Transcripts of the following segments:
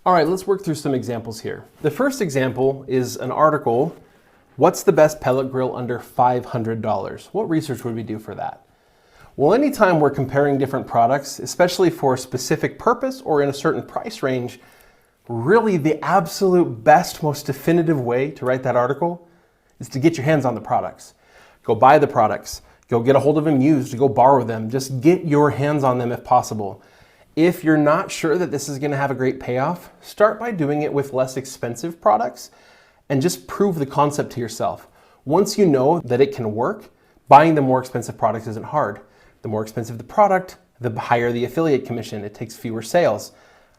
All right, let's work through some examples here. The first example is an article, what's the best pellet grill under $500? What research would we do for that? Well, anytime we're comparing different products, especially for a specific purpose or in a certain price range, really the absolute best, most definitive way to write that article is to get your hands on the products. Go buy the products, go get a hold of them used, go borrow them, just get your hands on them if possible. If you're not sure that this is gonna have a great payoff, start by doing it with less expensive products and just prove the concept to yourself. Once you know that it can work, buying the more expensive products isn't hard. The more expensive the product, the higher the affiliate commission. It takes fewer sales.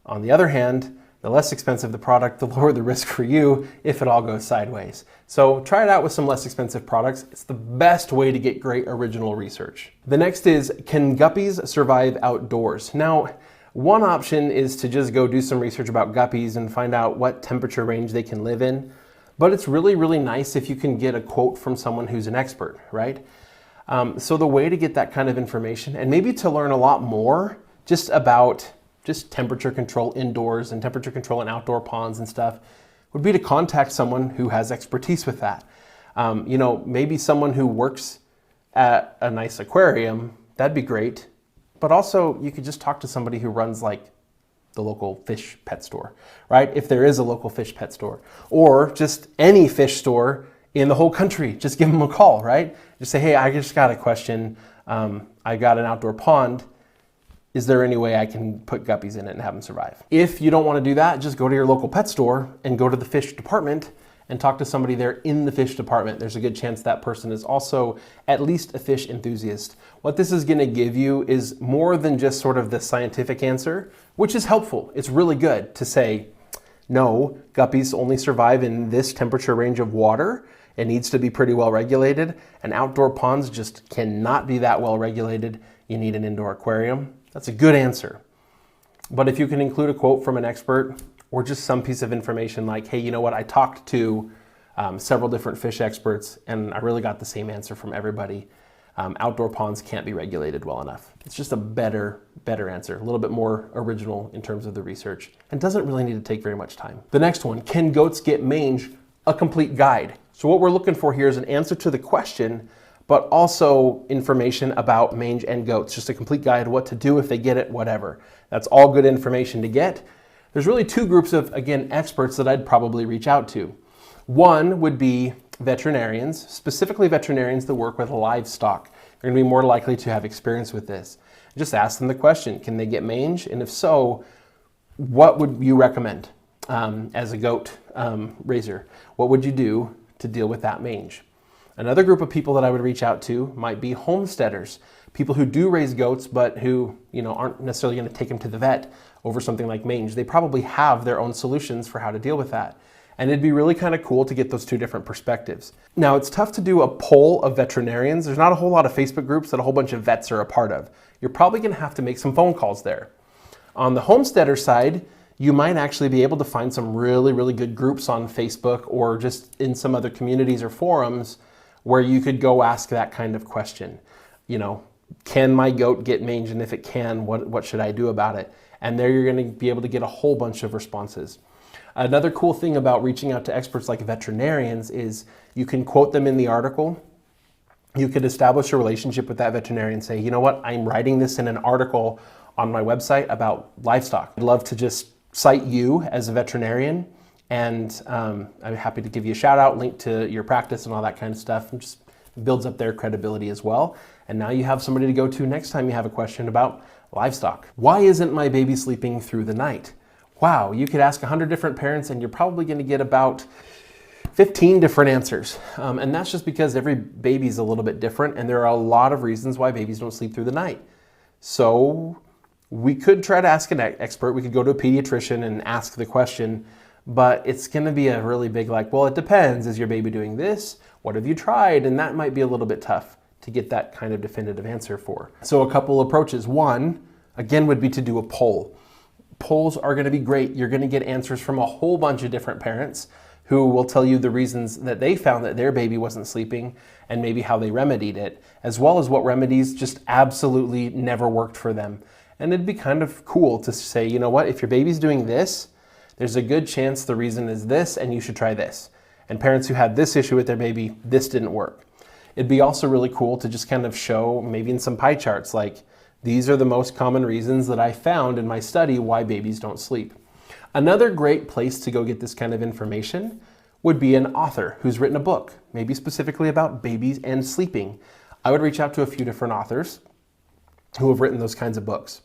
On the other hand, the less expensive the product, the lower the risk for you if it all goes sideways. So try it out with some less expensive products. It's the best way to get great original research. The next is, can guppies survive outdoors? Now, one option is to just go do some research about guppies and find out what temperature range they can live in. But it's really, really nice if you can get a quote from someone who's an expert, right? So the way to get that kind of information, and maybe to learn a lot more just about temperature control indoors and temperature control in outdoor ponds and stuff, would be to contact someone who has expertise with that. Maybe someone who works at a nice aquarium, that'd be great. But also you could just talk to somebody who runs like the local fish pet store, right? If there is a local fish pet store, or just any fish store in the whole country, just give them a call, right? Just say, hey, I just got a question. I got an outdoor pond. Is there any way I can put guppies in it and have them survive? If you don't want to do that, just go to your local pet store and go to the fish department and talk to somebody there in the fish department. There's a good chance that person is also at least a fish enthusiast. What this is going to give you is more than just sort of the scientific answer, which is helpful. It's really good to say, no, guppies only survive in this temperature range of water. It needs to be pretty well regulated, and outdoor ponds just cannot be that well regulated. You need an indoor aquarium. That's a good answer. But if you can include a quote from an expert or just some piece of information like, hey, you know what, I talked to several different fish experts and I really got the same answer from everybody. Outdoor ponds can't be regulated well enough. It's just a better answer, a little bit more original in terms of the research, and doesn't really need to take very much time. The next one, can goats get mange? A complete guide. So what we're looking for here is an answer to the question, but also information about mange and goats, just a complete guide, what to do if they get it, whatever. That's all good information to get. There's really two groups of, again, experts that I'd probably reach out to. One would be veterinarians, specifically veterinarians that work with livestock. They're gonna be more likely to have experience with this. Just ask them the question, can they get mange? And if so, what would you recommend as a goat raiser? What would you do to deal with that mange? Another group of people that I would reach out to might be homesteaders, people who do raise goats, but who aren't necessarily going to take them to the vet over something like mange. They probably have their own solutions for how to deal with that. And it'd be really kind of cool to get those two different perspectives. Now, it's tough to do a poll of veterinarians. There's not a whole lot of Facebook groups that a whole bunch of vets are a part of. You're probably going to have to make some phone calls there. On the homesteader side, you might actually be able to find some really, really good groups on Facebook or just in some other communities or forums where you could go ask that kind of question. Can my goat get mange? And if it can, what should I do about it? And there you're going to be able to get a whole bunch of responses. Another cool thing about reaching out to experts like veterinarians is you can quote them in the article. You could establish a relationship with that veterinarian, say, you know what, I'm writing this in an article on my website about livestock. I'd love to just cite you as a veterinarian, and I'm happy to give you a shout out, link to your practice and all that kind of stuff, and just builds up their credibility as well. And now you have somebody to go to next time you have a question about livestock. Why isn't my baby sleeping through the night? Wow, you could ask 100 different parents and you're probably going to get about 15 different answers. And that's just because every baby's a little bit different, and there are a lot of reasons why babies don't sleep through the night. So we could try to ask an expert. We could go to a pediatrician and ask the question, but it's going to be a really big well, it depends. Is your baby doing this? What have you tried? And that might be a little bit tough to get that kind of definitive answer for. So a couple approaches. One, again, would be to do a poll. Polls are going to be great. You're going to get answers from a whole bunch of different parents who will tell you the reasons that they found that their baby wasn't sleeping and maybe how they remedied it, as well as what remedies just absolutely never worked for them. And it'd be kind of cool to say, you know what, if your baby's doing this, There's a good chance the reason is this, and you should try this. And parents who had this issue with their baby, this didn't work. It'd be also really cool to just kind of show, maybe in some pie charts, like, these are the most common reasons that I found in my study why babies don't sleep. Another great place to go get this kind of information would be an author who's written a book, maybe specifically about babies and sleeping. I would reach out to a few different authors who have written those kinds of books.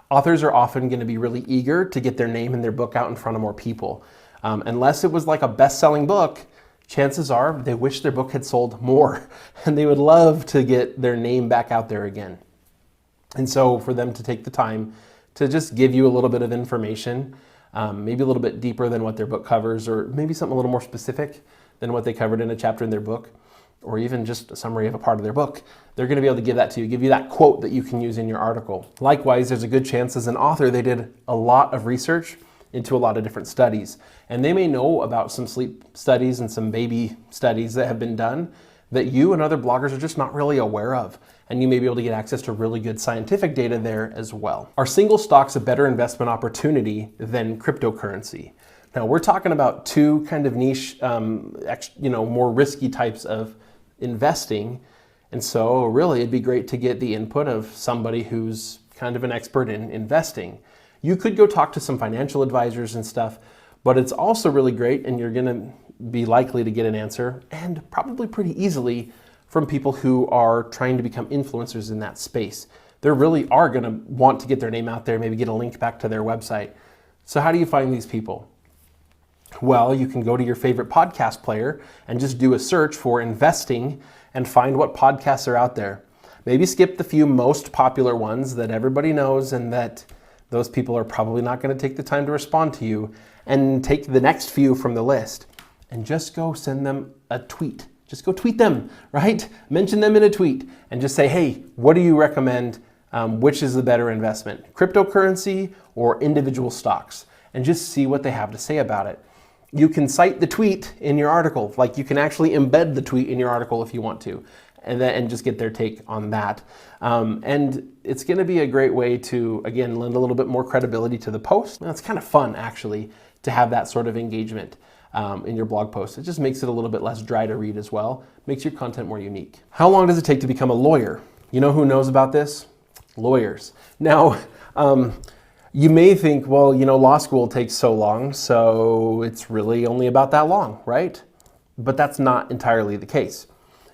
Authors are often going to be really eager to get their name and their book out in front of more people. Unless it was like a best-selling book, chances are they wish their book had sold more and they would love to get their name back out there again. And so for them to take the time to just give you a little bit of information, maybe a little bit deeper than what their book covers, or maybe something a little more specific than what they covered in a chapter in their book, or even just a summary of a part of their book, they're going to be able to give that to you, give you that quote that you can use in your article. Likewise, there's a good chance as an author they did a lot of research into a lot of different studies. And they may know about some sleep studies and some baby studies that have been done that you and other bloggers are just not really aware of. And you may be able to get access to really good scientific data there as well. Are single stocks a better investment opportunity than cryptocurrency? Now we're talking about two kind of niche, more risky types of investing. And so really it'd be great to get the input of somebody who's kind of an expert in investing. You could go talk to some financial advisors and stuff, but it's also really great, and you're gonna be likely to get an answer, and probably pretty easily, from people who are trying to become influencers in that space. They really are gonna want to get their name out there, maybe get a link back to their website. So how do you find these people? Well, you can go to your favorite podcast player and just do a search for investing and find what podcasts are out there. Maybe skip the few most popular ones that everybody knows and that those people are probably not going to take the time to respond to you, and take the next few from the list and just go send them a tweet. Just go tweet them, right? Mention them in a tweet and just say, hey, what do you recommend? Which is the better investment, cryptocurrency or individual stocks? And just see what they have to say about it. You can cite the tweet in your article, like you can actually embed the tweet in your article if you want to, and just get their take on that. And it's going to be a great way to, again, lend a little bit more credibility to the post. It's kind of fun, actually, to have that sort of engagement in your blog post. It just makes it a little bit less dry to read as well, makes your content more unique. How long does it take to become a lawyer? You know who knows about this? Lawyers. Now, you may think, well, law school takes so long, so it's really only about that long, right? But that's not entirely the case.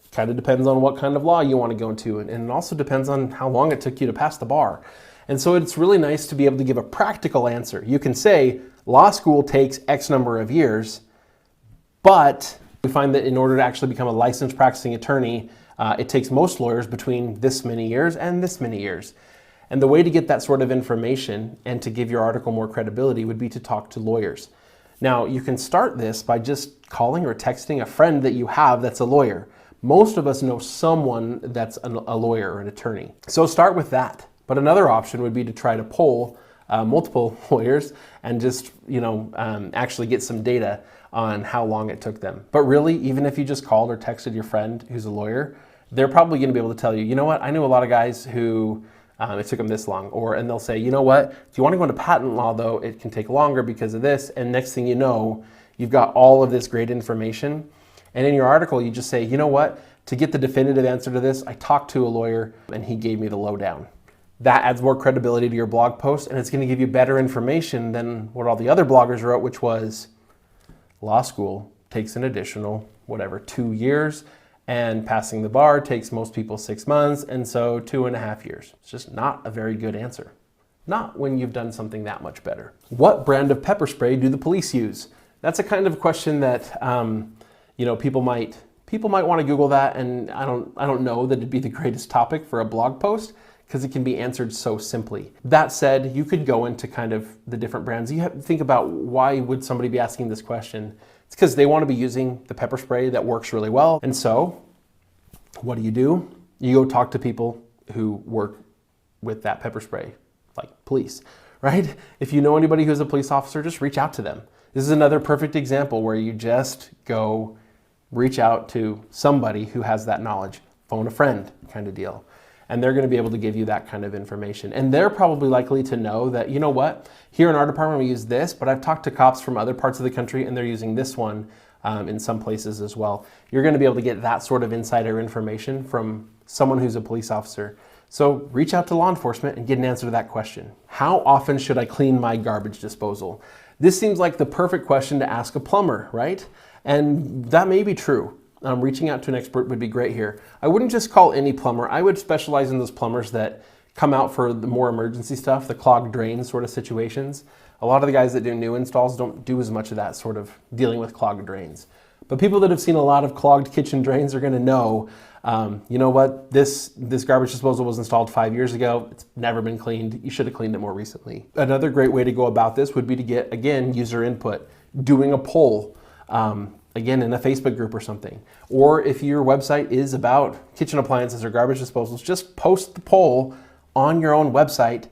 It kind of depends on what kind of law you want to go into, and it also depends on how long it took you to pass the bar. And so it's really nice to be able to give a practical answer. You can say, law school takes X number of years, but we find that in order to actually become a licensed practicing attorney, it takes most lawyers between this many years and this many years. And the way to get that sort of information and to give your article more credibility would be to talk to lawyers. Now, you can start this by just calling or texting a friend that you have that's a lawyer. Most of us know someone that's a lawyer or an attorney. So start with that. But another option would be to try to poll multiple lawyers and just, actually get some data on how long it took them. But really, even if you just called or texted your friend who's a lawyer, they're probably going to be able to tell you, you know what, I knew a lot of guys who it took them this long. And they'll say, you know what, if you want to go into patent law, though, it can take longer because of this. And next thing you know, you've got all of this great information. And in your article, you just say, you know what, to get the definitive answer to this, I talked to a lawyer and he gave me the lowdown. That adds more credibility to your blog post, and it's going to give you better information than what all the other bloggers wrote, which was law school takes an additional, 2 years, and passing the bar takes most people 6 months, and so 2.5 years. It's just not a very good answer. Not when you've done something that much better. What brand of pepper spray do the police use? That's a kind of question that people might want to Google that, and I don't know that it'd be the greatest topic for a blog post, because it can be answered so simply. That said, you could go into kind of the different brands. You have to think about, why would somebody be asking this question? It's because they want to be using the pepper spray that works really well. And so what do? You go talk to people who work with that pepper spray, like police, right? If you know anybody who's a police officer, just reach out to them. This is another perfect example where you just go reach out to somebody who has that knowledge, phone a friend kind of deal. And they're going to be able to give you that kind of information. And they're probably likely to know that, you know what, here in our department we use this, but I've talked to cops from other parts of the country and they're using this one in some places as well. You're going to be able to get that sort of insider information from someone who's a police officer. So reach out to law enforcement and get an answer to that question. How often should I clean my garbage disposal? This seems like the perfect question to ask a plumber, right? And that may be true. Reaching out to an expert would be great here. I wouldn't just call any plumber. I would specialize in those plumbers that come out for the more emergency stuff, the clogged drain sort of situations. A lot of the guys that do new installs don't do as much of that sort of dealing with clogged drains. But people that have seen a lot of clogged kitchen drains are going to know, you know what, this garbage disposal was installed 5 years ago. It's never been cleaned. You should have cleaned it more recently. Another great way to go about this would be to get, again, user input, doing a poll. Again, in a Facebook group or something. Or if your website is about kitchen appliances or garbage disposals, just post the poll on your own website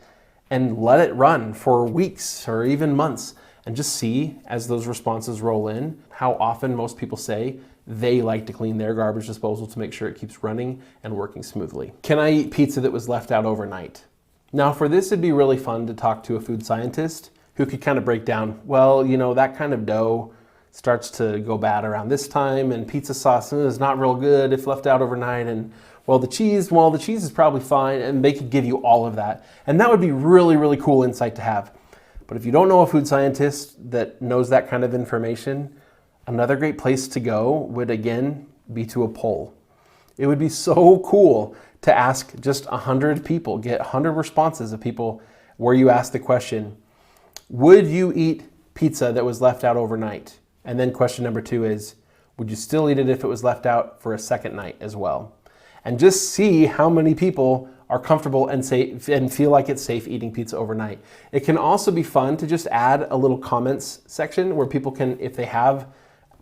and let it run for weeks or even months and just see as those responses roll in how often most people say they like to clean their garbage disposal to make sure it keeps running and working smoothly. Can I eat pizza that was left out overnight? Now for this, it'd be really fun to talk to a food scientist who could kind of break down, well, you know, that kind of dough starts to go bad around this time, and pizza sauce is not real good if left out overnight, and the cheese is probably fine, and they could give you all of that. And that would be really, really cool insight to have. But if you don't know a food scientist that knows that kind of information, another great place to go would again be to a poll. It would be so cool to ask just 100 people, get 100 responses of people where you ask the question, would you eat pizza that was left out overnight? And then question number 2 is, would you still eat it if it was left out for a second night as well? And just see how many people are comfortable and safe and feel like it's safe eating pizza overnight. It can also be fun to just add a little comments section where people can, if they have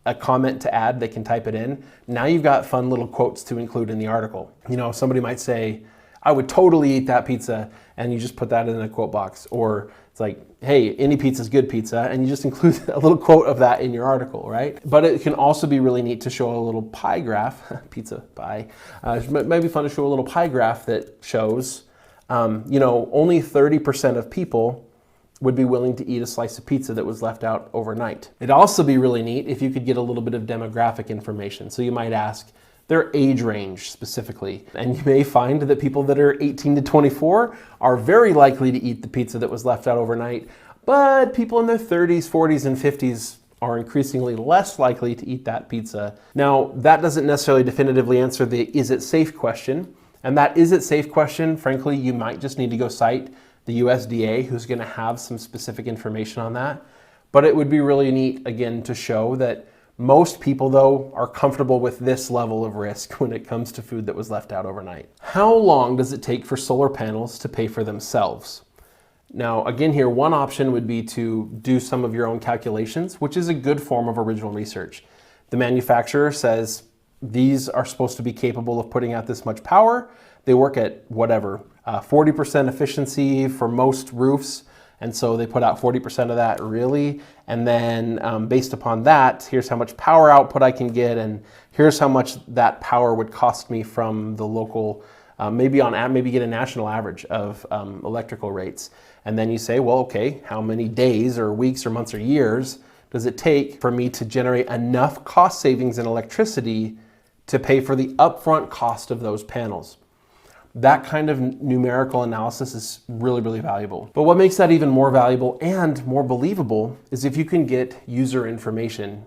a comment to add, they can type it in. Now you've got fun little quotes to include in the article. You know, somebody might say, I would totally eat that pizza, and you just put that in a quote box. Or it's like, hey, any pizza is good pizza, and you just include a little quote of that in your article, right? But it can also be really neat to show a little pie graph, pizza pie. It might be fun to show a little pie graph that shows, you know, only 30% of people would be willing to eat a slice of pizza that was left out overnight. It'd also be really neat if you could get a little bit of demographic information. So you might ask their age range specifically. And you may find that people that are 18 to 24 are very likely to eat the pizza that was left out overnight, but people in their 30s, 40s, and 50s are increasingly less likely to eat that pizza. Now, that doesn't necessarily definitively answer the is it safe question. And that is it safe question, frankly, you might just need to go cite the USDA, who's gonna have some specific information on that. But it would be really neat, again, to show that most people, though, are comfortable with this level of risk when it comes to food that was left out overnight. How long does it take for solar panels to pay for themselves? Now, again here, one option would be to do some of your own calculations, which is a good form of original research. The manufacturer says these are supposed to be capable of putting out this much power. They work at whatever, 40% efficiency for most roofs. And so they put out 40% of that really. And then based upon that, here's how much power output I can get. And here's how much that power would cost me from the local, maybe get a national average of electrical rates. And then you say, well, okay, how many days or weeks or months or years does it take for me to generate enough cost savings in electricity to pay for the upfront cost of those panels? That kind of numerical analysis is really, really valuable. But what makes that even more valuable and more believable is if you can get user information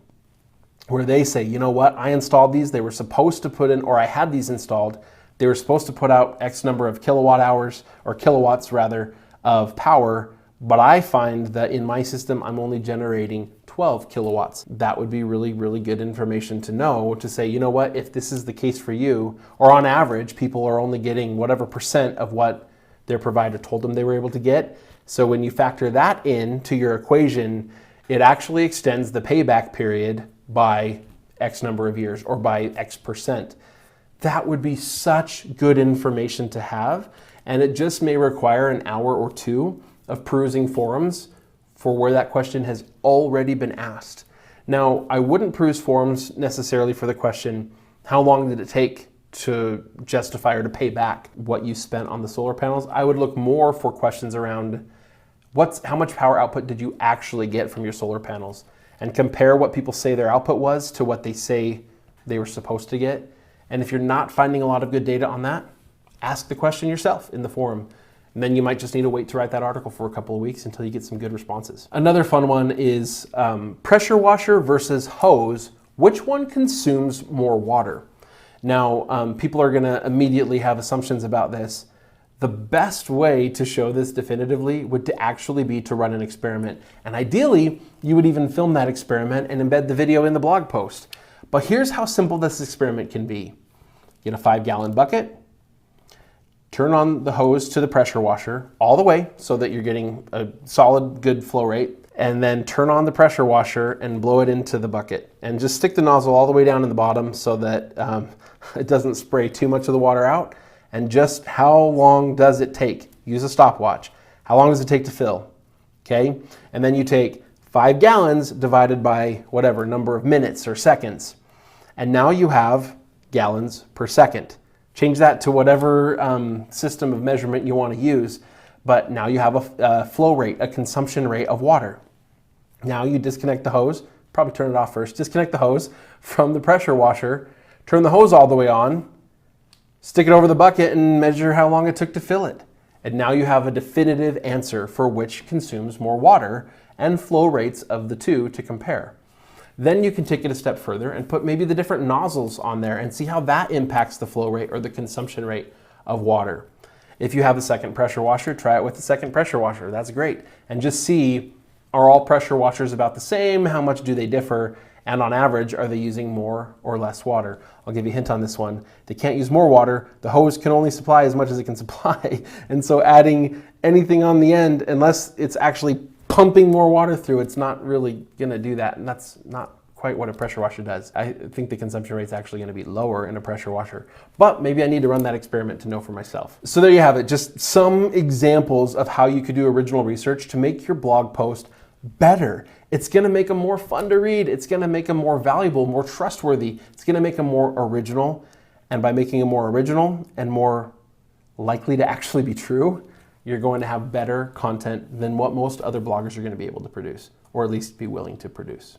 where they say, you know what, I installed these, they were supposed to put in, or I had these installed, they were supposed to put out X number of kilowatt hours, or kilowatts rather, of power, but I find that in my system, I'm only generating 12 kilowatts. That would be really, really good information to know, to say, you know what, if this is the case for you, or on average, people are only getting whatever percent of what their provider told them they were able to get. So when you factor that into your equation, it actually extends the payback period by X number of years, or by X percent. That would be such good information to have, and it just may require an hour or two of perusing forums for where that question has already been asked. Now, I wouldn't peruse forums necessarily for the question, how long did it take to justify or to pay back what you spent on the solar panels. I would look more for questions around how much power output did you actually get from your solar panels, and compare what people say their output was to what they say they were supposed to get. And if you're not finding a lot of good data on that, ask the question yourself in the forum. And then you might just need to wait to write that article for a couple of weeks until you get some good responses. Another fun one is pressure washer versus hose. Which one consumes more water? Now, people are going to immediately have assumptions about this. The best way to show this definitively would to actually be to run an experiment. And ideally, you would even film that experiment and embed the video in the blog post. But here's how simple this experiment can be. Get a 5-gallon bucket, turn on the hose to the pressure washer all the way so that you're getting a solid, good flow rate, and then turn on the pressure washer and blow it into the bucket. And just stick the nozzle all the way down in the bottom so that it doesn't spray too much of the water out. And just how long does it take? Use a stopwatch. How long does it take to fill? Okay? And then you take 5 gallons divided by whatever number of minutes or seconds. And now you have gallons per second. Change that to whatever system of measurement you want to use. But now you have a flow rate, a consumption rate of water. Now you disconnect the hose, probably turn it off first, disconnect the hose from the pressure washer, turn the hose all the way on, stick it over the bucket and measure how long it took to fill it. And now you have a definitive answer for which consumes more water and flow rates of the two to compare. Then you can take it a step further and put maybe the different nozzles on there and see how that impacts the flow rate or the consumption rate of water. If you have a second pressure washer, try it with the second pressure washer. That's great. And just see, are all pressure washers about the same? How much do they differ? And on average, are they using more or less water? I'll give you a hint on this one. They can't use more water. The hose can only supply as much as it can supply. And so adding anything on the end, unless it's actually pumping more water through, it's not really gonna do that. And that's not quite what a pressure washer does. I think the consumption rate is actually gonna be lower in a pressure washer, but maybe I need to run that experiment to know for myself. So there you have it, just some examples of how you could do original research to make your blog post better. It's gonna make them more fun to read. It's gonna make them more valuable, more trustworthy. It's gonna make them more original. And by making them more original and more likely to actually be true, you're going to have better content than what most other bloggers are gonna be able to produce, or at least be willing to produce.